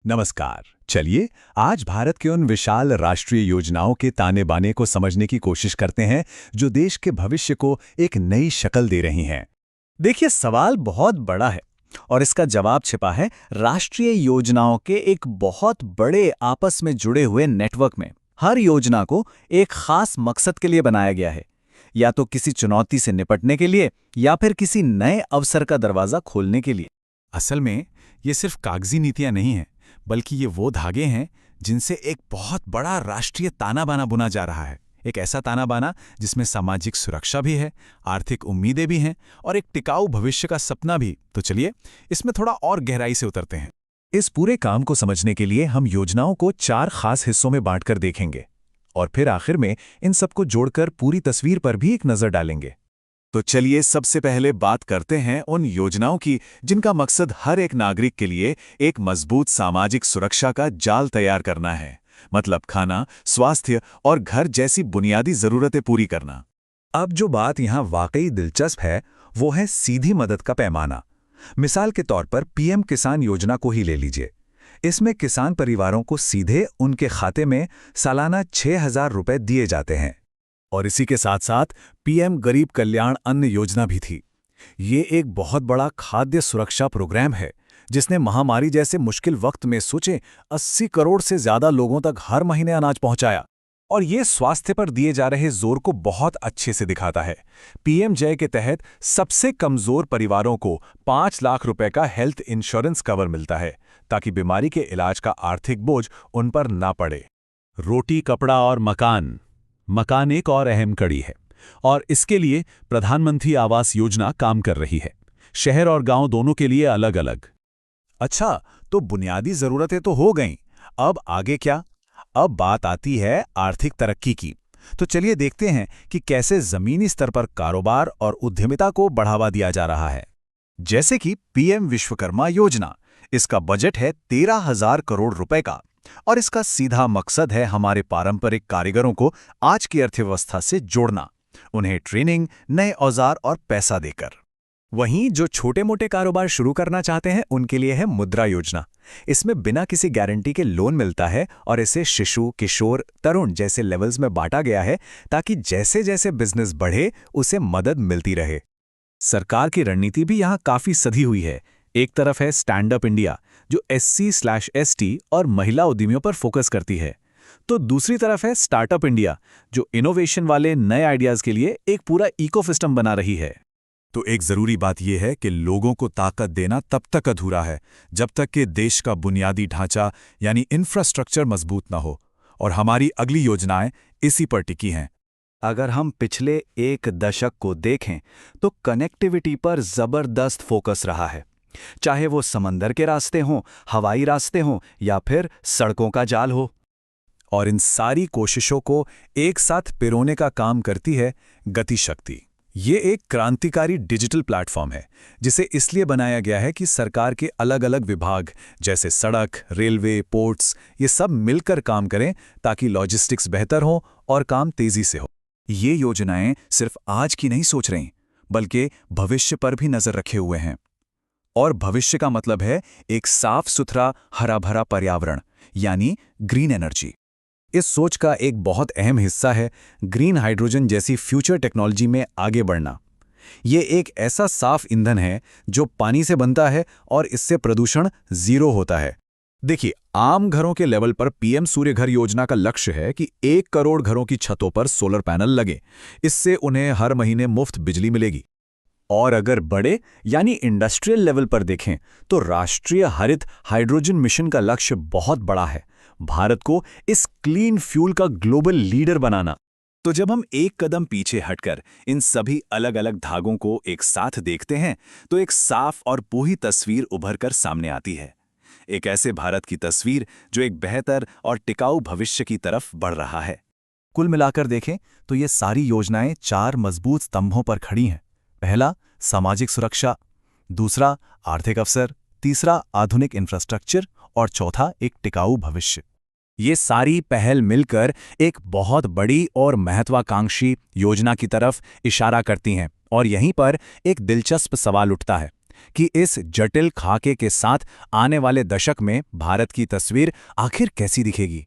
नमस्कार। चलिए आज भारत के उन विशाल राष्ट्रीय योजनाओं के ताने बाने को समझने की कोशिश करते हैं जो देश के भविष्य को एक नई शक्ल दे रही हैं। देखिए, सवाल बहुत बड़ा है और इसका जवाब छिपा है राष्ट्रीय योजनाओं के एक बहुत बड़े आपस में जुड़े हुए नेटवर्क में। हर योजना को एक खास मकसद के लिए बनाया गया है, या तो किसी चुनौती से निपटने के लिए या फिर किसी नए अवसर का दरवाजा खोलने के लिए। असल में ये सिर्फ कागजी नीतियां नहीं हैं, बल्कि ये वो धागे हैं जिनसे एक बहुत बड़ा राष्ट्रीय ताना बाना बुना जा रहा है। एक ऐसा ताना बाना जिसमें सामाजिक सुरक्षा भी है, आर्थिक उम्मीदें भी हैं और एक टिकाऊ भविष्य का सपना भी। तो चलिए इसमें थोड़ा और गहराई से उतरते हैं। इस पूरे काम को समझने के लिए हम योजनाओं को 4 खास हिस्सों में बांटकर देखेंगे और फिर आखिर में इन सबको जोड़कर पूरी तस्वीर पर भी एक नज़र डालेंगे। तो चलिए सबसे पहले बात करते हैं उन योजनाओं की जिनका मकसद हर एक नागरिक के लिए एक मजबूत सामाजिक सुरक्षा का जाल तैयार करना है। मतलब खाना, स्वास्थ्य और घर जैसी बुनियादी जरूरतें पूरी करना। अब जो बात यहाँ वाकई दिलचस्प है वो है सीधी मदद का पैमाना। मिसाल के तौर पर पीएम किसान योजना को ही ले लीजिए। इसमें किसान परिवारों को सीधे उनके खाते में सालाना 6,000 रुपए दिए जाते हैं। और इसी के साथ साथ पीएम गरीब कल्याण अन्न योजना भी थी। ये एक बहुत बड़ा खाद्य सुरक्षा प्रोग्राम है जिसने महामारी जैसे मुश्किल वक्त में सोचे 80 करोड़ से ज्यादा लोगों तक हर महीने अनाज पहुंचाया। और ये स्वास्थ्य पर दिए जा रहे जोर को बहुत अच्छे से दिखाता है। पीएम जय के तहत सबसे कमजोर परिवारों को 5 लाख रुपए का हेल्थ इंश्योरेंस कवर मिलता है ताकि बीमारी के इलाज का आर्थिक बोझ उन पर ना पड़े। रोटी, कपड़ा और मकान एक और अहम कड़ी है और इसके लिए प्रधानमंत्री आवास योजना काम कर रही है, शहर और गांव दोनों के लिए अलग अलग। अच्छा, तो बुनियादी जरूरतें तो हो गईं, अब आगे क्या? अब बात आती है आर्थिक तरक्की की। तो चलिए देखते हैं कि कैसे जमीनी स्तर पर कारोबार और उद्यमिता को बढ़ावा दिया जा रहा है। जैसे कि पीएम विश्वकर्मा योजना, इसका बजट है 13,000 करोड़ रुपए का और इसका सीधा मकसद है हमारे पारंपरिक कारीगरों को आज की अर्थव्यवस्था से जोड़ना, उन्हें ट्रेनिंग, नए औजार और पैसा देकर। वहीं जो छोटे मोटे कारोबार शुरू करना चाहते हैं उनके लिए है मुद्रा योजना। इसमें बिना किसी गारंटी के लोन मिलता है और इसे शिशु, किशोर, तरुण जैसे लेवल्स में बांटा गया है ताकि जैसे जैसे बिजनेस बढ़े उसे मदद मिलती रहे। सरकार की रणनीति भी यहाँ काफी सधी हुई है। एक तरफ है स्टैंड अप इंडिया जो SC/ST और महिला उद्यमियों पर फोकस करती है, तो दूसरी तरफ है स्टार्टअप इंडिया जो इनोवेशन वाले नए आइडियाज के लिए एक पूरा इकोसिस्टम बना रही है। तो एक जरूरी बात यह है कि लोगों को ताकत देना तब तक अधूरा है जब तक कि देश का बुनियादी ढांचा यानी इंफ्रास्ट्रक्चर मजबूत न हो, और हमारी अगली योजनाएं इसी पर टिकी हैं। अगर हम पिछले 1 दशक को देखें तो कनेक्टिविटी पर जबरदस्त फोकस रहा है, चाहे वो समंदर के रास्ते हों, हवाई रास्ते हों या फिर सड़कों का जाल हो। और इन सारी कोशिशों को एक साथ पिरोने का काम करती है गति शक्ति। ये एक क्रांतिकारी डिजिटल प्लेटफॉर्म है जिसे इसलिए बनाया गया है कि सरकार के अलग अलग विभाग जैसे सड़क, रेलवे, पोर्ट्स ये सब मिलकर काम करें ताकि लॉजिस्टिक्स बेहतर हो और काम तेजी से हो। ये योजनाएं सिर्फ आज की नहीं सोच रही, बल्कि भविष्य पर भी नजर रखे हुए हैं। और भविष्य का मतलब है एक साफ सुथरा हरा भरा पर्यावरण यानी ग्रीन एनर्जी। इस सोच का एक बहुत अहम हिस्सा है ग्रीन हाइड्रोजन जैसी फ्यूचर टेक्नोलॉजी में आगे बढ़ना। ये एक ऐसा साफ ईंधन है जो पानी से बनता है और इससे प्रदूषण 0 होता है। देखिए, आम घरों के लेवल पर पीएम सूर्य घर योजना का लक्ष्य है कि 1 करोड़ घरों की छतों पर सोलर पैनल लगे। इससे उन्हें हर महीने मुफ्त बिजली मिलेगी। और अगर बड़े यानी इंडस्ट्रियल लेवल पर देखें तो राष्ट्रीय हरित हाइड्रोजन मिशन का लक्ष्य बहुत बड़ा है, भारत को इस क्लीन फ्यूल का ग्लोबल लीडर बनाना। तो जब हम एक कदम पीछे हटकर इन सभी अलग अलग धागों को एक साथ देखते हैं तो एक साफ और पूरी तस्वीर उभर कर सामने आती है। एक ऐसे भारत की तस्वीर जो एक बेहतर और टिकाऊ भविष्य की तरफ बढ़ रहा है। कुल मिलाकर देखें तो ये सारी योजनाएं 4 मजबूत स्तंभों पर खड़ी हैं। पहला, सामाजिक सुरक्षा, दूसरा, आर्थिक अवसर, तीसरा, आधुनिक इंफ्रास्ट्रक्चर और चौथा, एक टिकाऊ भविष्य। ये सारी पहल मिलकर एक बहुत बड़ी और महत्वाकांक्षी योजना की तरफ इशारा करती हैं। और यहीं पर एक दिलचस्प सवाल उठता है कि इस जटिल खाके के साथ आने वाले दशक में भारत की तस्वीर आखिर कैसी दिखेगी।